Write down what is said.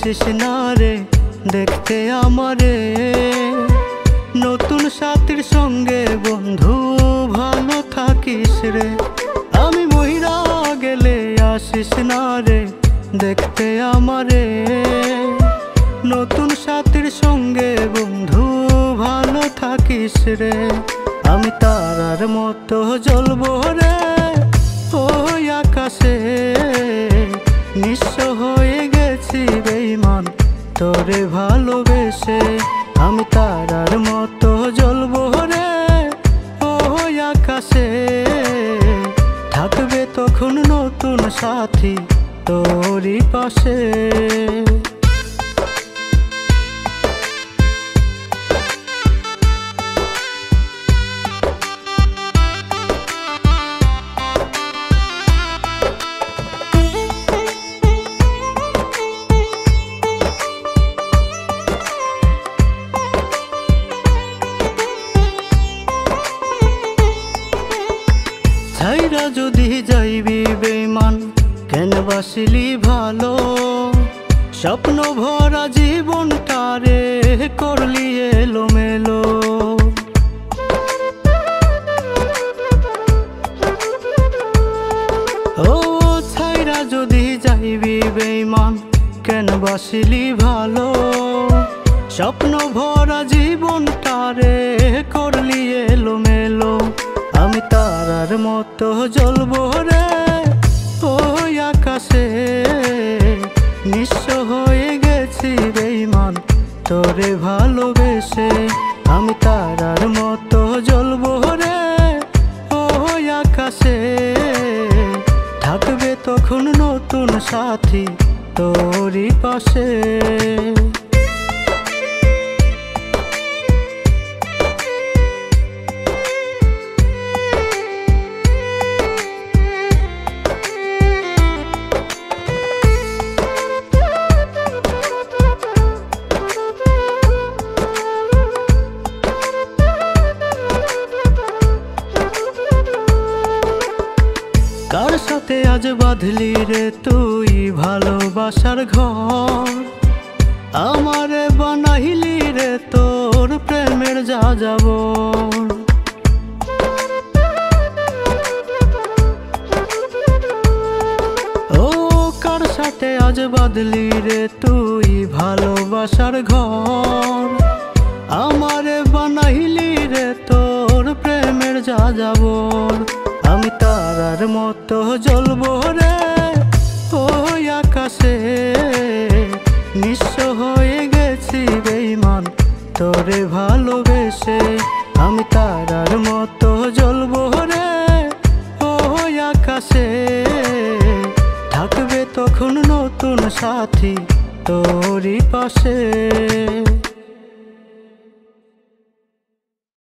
আসিস না রে দেখতে আমারে, নতুন সাথীর সঙ্গে বন্ধু ভালো থাকিস রে। আমি মহিরা গেলে আসিস না রে দেখতে আমারে, নতুন সাথীর সঙ্গে বন্ধু ভালো থাকিস রে। আমি তারার মতো জ্বলবো রে ওই আকাশে, নিঃস্ব হয়ে গেছি বেঈমান তোরে ভালোবেসে। আমি তারার মতো জ্বলবো রে ওই আকাশে, থাকবে তখন নতুন সাথী তোরই পাশে। ছাইরা যদি যাইবি বেঈমান কেন বাসিলি ভালো, স্বপ্ন ভরা জীবনটারে করলি এলোমেলো। ও ছাইরা যদি যাইবি বেঈমান কেন বাসিলি ভালো, স্বপ্ন ভরা জীবনটারে করলি এলোমেলো। আমি তারার মতো জ্বলবো রে ওই আকাশে, নিঃস্ব হয়ে গেছি বেঈমান তোরে ভালোবেসে। আমি তারার মতো জ্বলবো রে ওই আকাশে, থাকবে তখন নতুন সাথী তোরই পাশে। কার সাথে আজ বাঁধলি রে তুই ভালোবাসার ঘর, আমারে বানাইলি রে তোর প্রেমের যাযাবর। ও কার সাথে আজ বাঁধলি রে তুই ভালোবাসার ঘর, আমারে বানাইলি রে তোর প্রেমের যাযাবর। আমি তারার মতো জ্বলবো রে ওই আকাশে, নিঃস্ব হয়ে গেছি বেঈমান তোরে ভালোবেসে। আমি তারার মতো জ্বলবো রে ওই আকাশে, থাকবে তখন নতুন সাথী তোরই পাশে।